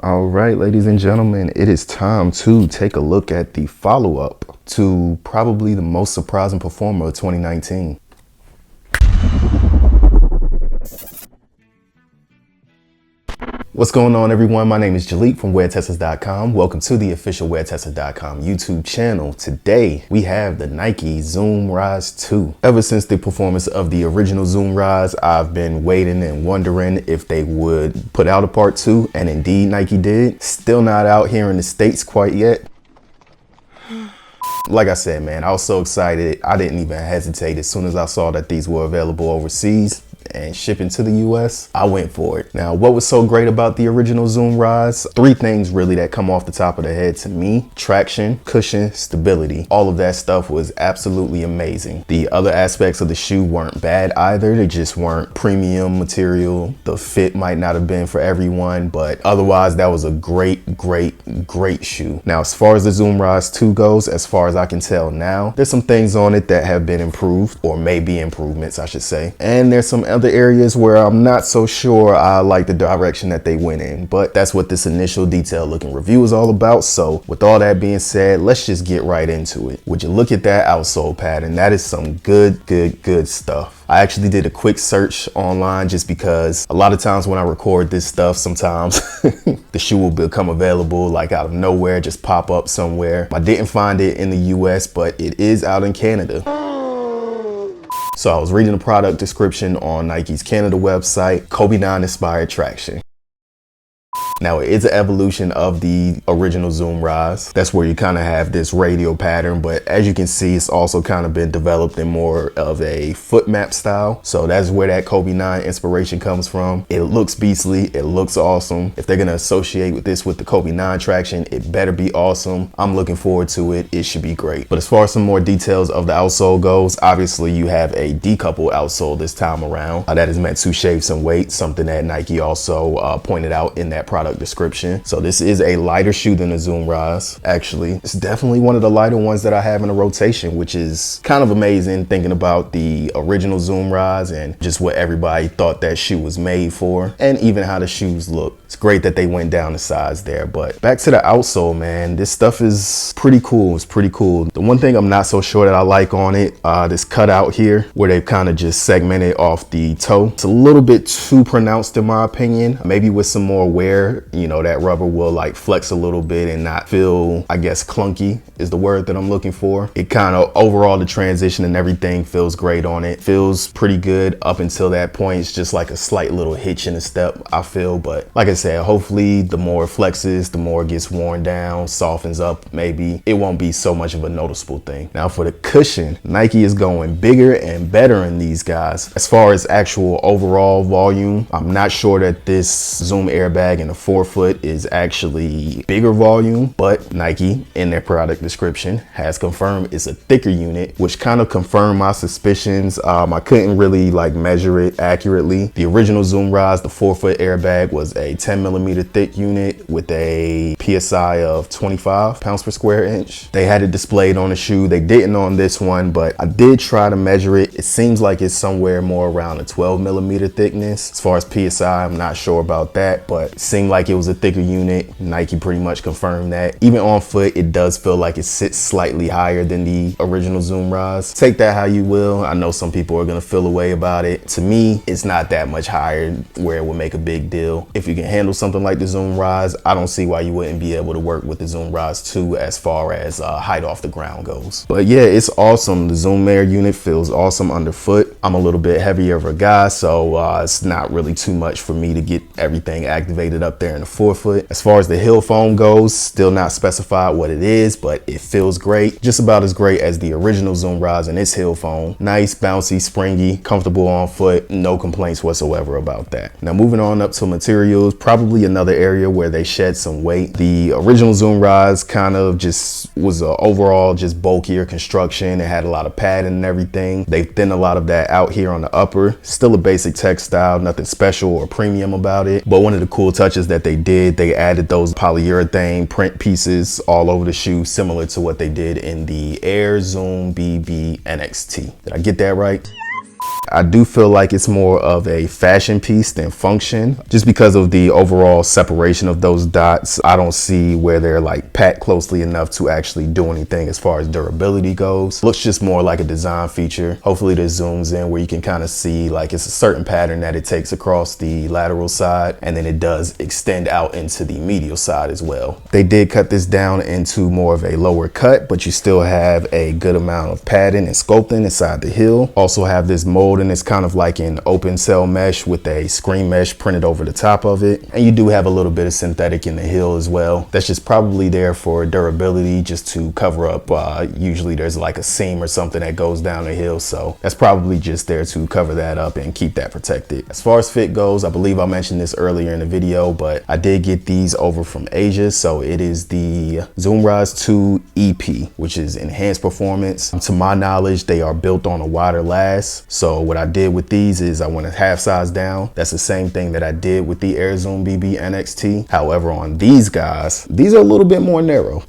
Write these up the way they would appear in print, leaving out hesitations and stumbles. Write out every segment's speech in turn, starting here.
All right, ladies and gentlemen, it is time to take a look at the follow-up to probably the most surprising performer of 2019. What's going on, everyone? My name is Jalik from WearTesters.com. Welcome to the official WearTesters.com YouTube channel. Today, we have the Nike Zoom Rize 2. Ever since the performance of the original Zoom Rize, I've been waiting and wondering if they would put out a part 2, and indeed Nike did. Still not out here in the States quite yet. Like I said, man, I was so excited. I didn't even hesitate. As soon as I saw that these were available overseas and shipping to the US, I went for it. Now, what was so great about the original Zoom Rize? Three things really that come off the top of the head to me: traction, cushion, stability. All of that stuff was absolutely amazing. The other aspects of the shoe weren't bad either. They just weren't premium material. The fit might not have been for everyone, but otherwise that was a great shoe. Now, as far as the Zoom Rize 2 goes, as far as I can tell now, there's some things on it that have been improved, or maybe improvements, I should say. And there's some other areas where I'm not so sure I like the direction that they went in, but that's what this initial detailed looking review is all about. So with all that being said, let's just get right into it. Would you look at that outsole pad, and that is some good stuff. I actually did a quick search online just because a lot of times when I record this stuff, sometimes the shoe will become available like out of nowhere, just pop up somewhere. I didn't find it in the US, but it is out in Canada. So I was reading the product description on Nike's Canada website: Kobe 9 inspired traction. Now, it is an evolution of the original Zoom Rize. That's where you kind of have this radial pattern, but as you can see, it's also kind of been developed in more of a foot map style. So that's where that Kobe 9 inspiration comes from. It looks beastly. It looks awesome. If they're going to associate with this with the Kobe 9 traction, it better be awesome. I'm looking forward to it. It should be great. But as far as some more details of the outsole goes, obviously you have a decoupled outsole this time around. That is meant to shave some weight, something that Nike also pointed out in that product description. So this is a lighter shoe than the Zoom Rize. Actually, it's definitely one of the lighter ones that I have in a rotation, which is kind of amazing thinking about the original Zoom Rize and just what everybody thought that shoe was made for, and even how the shoes look. It's great that they went down the size there. But back to the outsole, man, this stuff is pretty cool. It's pretty cool. The one thing I'm not so sure that I like on it, this cutout here where they've kind of just segmented off the toe. It's a little bit too pronounced in my opinion. Maybe with some more wear, you know, that rubber will like flex a little bit and not feel, I guess, clunky is the word that I'm looking for. It kind of overall, the transition and everything feels great on it. Feels pretty good up until that point. It's just like a slight little hitch in the step, I feel. But like I said, hopefully the more it flexes, the more it gets worn down, softens up, maybe it won't be so much of a noticeable thing. Now for the cushion, Nike is going bigger and better in these guys. As far as actual overall volume, I'm not sure that this Zoom airbag in the forefoot is actually bigger volume, but Nike in their product description has confirmed it's a thicker unit, which kind of confirmed my suspicions. I couldn't really like measure it accurately. The original Zoom Rize, the forefoot airbag, was a 10mm thick unit with a PSI of 25 pounds per square inch. They had it displayed on the shoe. They didn't on this one, but I did try to measure it. It seems like it's somewhere more around a 12mm thickness. As far as PSI, I'm not sure about that, but it seemed like it was a thicker unit. Nike pretty much confirmed that. Even on foot, it does feel like it sits slightly higher than the original Zoom Rize. Take that how you will. I know some people are gonna feel a way about it. To me, it's not that much higher where it would make a big deal. If you can handle something like the Zoom Rize, I don't see why you wouldn't be able to work with the Zoom Rize 2 as far as height off the ground goes. But yeah, it's awesome. The Zoom Air unit feels awesome underfoot. I'm a little bit heavier of a guy, so it's not really too much for me to get everything activated up there in the forefoot. As far as the heel foam goes, still not specified what it is, but it feels great. Just about as great as the original Zoom Rize and its heel foam. Nice, bouncy, springy, comfortable on foot. No complaints whatsoever about that. Now moving on up to materials, probably another area where they shed some weight. The original Zoom Rize kind of just was a overall just bulkier construction. It had a lot of padding and everything. They thinned a lot of that out here on the upper. Still a basic textile, nothing special or premium about it. But one of the cool touches that they did, they added those polyurethane print pieces all over the shoe, similar to what they did in the Air Zoom BB NXT. Did I get that right? I do feel like it's more of a fashion piece than function, just because of the overall separation of those dots. I don't see where they're like packed closely enough to actually do anything as far as durability goes. Looks just more like a design feature. Hopefully this zooms in where you can kind of see like it's a certain pattern that it takes across the lateral side, and then it does extend out into the medial side as well. They did cut this down into more of a lower cut, but you still have a good amount of padding and sculpting inside the heel. Also have this mold, and it's kind of like an open cell mesh with a screen mesh printed over the top of it. And you do have a little bit of synthetic in the heel as well. That's just probably there for durability, just to cover up. Usually there's like a seam or something that goes down the heel, so that's probably just there to cover that up and keep that protected. As far as fit goes, I believe I mentioned this earlier in the video, but I did get these over from Asia. So it is the Zoom Rize 2 EP, which is enhanced performance. To my knowledge, they are built on a wider last. So what I did with these is I went a half size down. That's the same thing that I did with the Air Zoom BB NXT. However, on these guys, these are a little bit more narrow.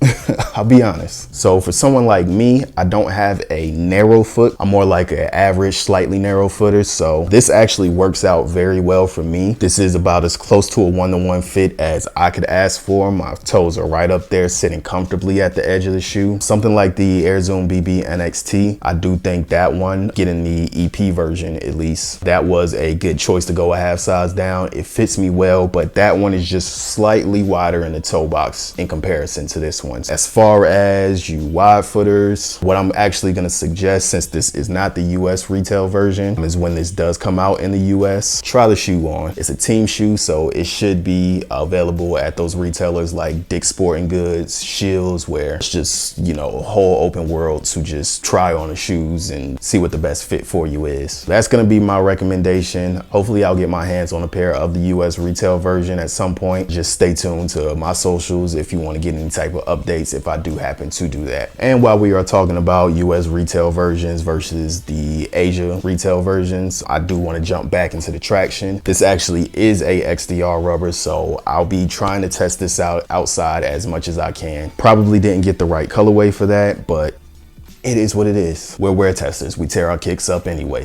I'll be honest. So for someone like me, I don't have a narrow foot. I'm more like an average, slightly narrow footer. So this actually works out very well for me. This is about as close to a 1-to-1 fit as I could ask for. My toes are right up there, sitting comfortably at the edge of the shoe. Something like the Air Zoom BB NXT, I do think that one, getting the EP version at least, that was a good choice to go a half size down. It fits me well, but that one is just slightly wider in the toe box in comparison to this one. As far as you wide footers, what I'm actually going to suggest, since this is not the US retail version, is when this does come out in the US, try the shoe on. It's a team shoe, so it should be available at those retailers like Dick's Sporting Goods, Shields, where it's just, you know, a whole open world to just try on the shoes and see what the best fit for you is. That's going to be my recommendation. Hopefully I'll get my hands on a pair of the US retail version at some point. Just stay tuned to my socials if you want to get any type of updates if I do happen to do that. And while we are talking about US retail versions versus the Asia retail versions, I do want to jump back into the traction. This actually is a XDR rubber, so I'll be trying to test this out outside as much as I can. Probably didn't get the right colorway for that, but it is what it is. We're wear testers. We tear our kicks up anyway.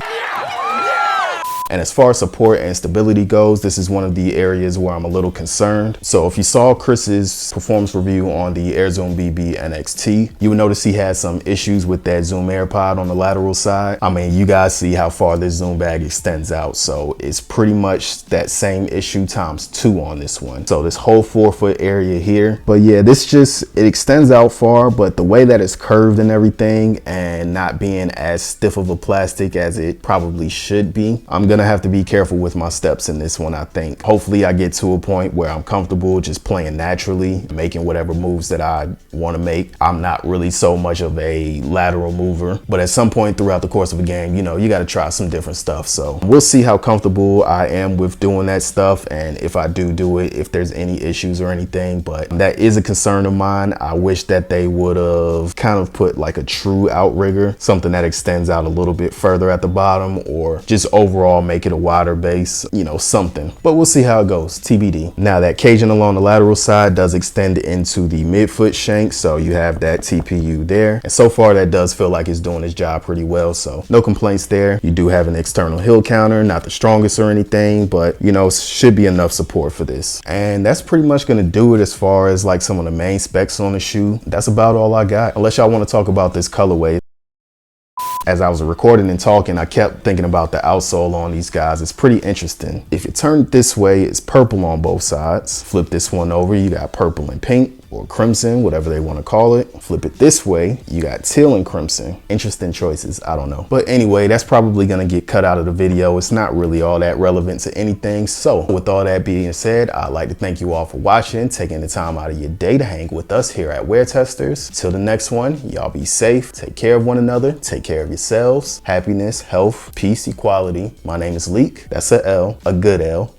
And as far as support and stability goes, this is one of the areas where I'm a little concerned. So if you saw Chris's performance review on the Air Zoom BB NXT, you would notice he had some issues with that Zoom AirPod on the lateral side. I mean, you guys see how far this Zoom bag extends out. So it's pretty much that same issue times 2 on this one. So this whole 4-foot area here. But yeah, it extends out far, but the way that it's curved and everything, and not being as stiff of a plastic as it probably should be, I'm gonna have to be careful with my steps in this one, I think. Hopefully I get to a point where I'm comfortable just playing naturally, making whatever moves that I want to make. I'm not really so much of a lateral mover, but at some point throughout the course of a game, you know, you got to try some different stuff. So we'll see how comfortable I am with doing that stuff, and if I do it, if there's any issues or anything. But that is a concern of mine. I wish that they would have kind of put like a true outrigger, something that extends out a little bit further at the bottom, or just overall make it a wider base, you know, something. But we'll see how it goes, TBD. Now that caging along the lateral side does extend into the midfoot shank, so you have that TPU there, and so far that does feel like it's doing its job pretty well, so no complaints there. You do have an external heel counter, not the strongest or anything, but you know, should be enough support for this. And that's pretty much gonna do it as far as like some of the main specs on the shoe. That's about all I got, unless y'all want to talk about this colorway. As I was recording and talking, I kept thinking about the outsole on these guys. It's pretty interesting. If you turn it this way, it's purple on both sides. Flip this one over, you got purple and pink, or crimson, whatever they want to call it. Flip it this way, you got teal and crimson. Interesting choices, I don't know. But anyway, that's probably gonna get cut out of the video. It's not really all that relevant to anything. So with all that being said, I'd like to thank you all for watching, taking the time out of your day to hang with us here at WearTesters. Till the next one, y'all be safe, take care of one another, take care of yourselves. Happiness, health, peace, equality. My name is Leek, that's a L, a good L.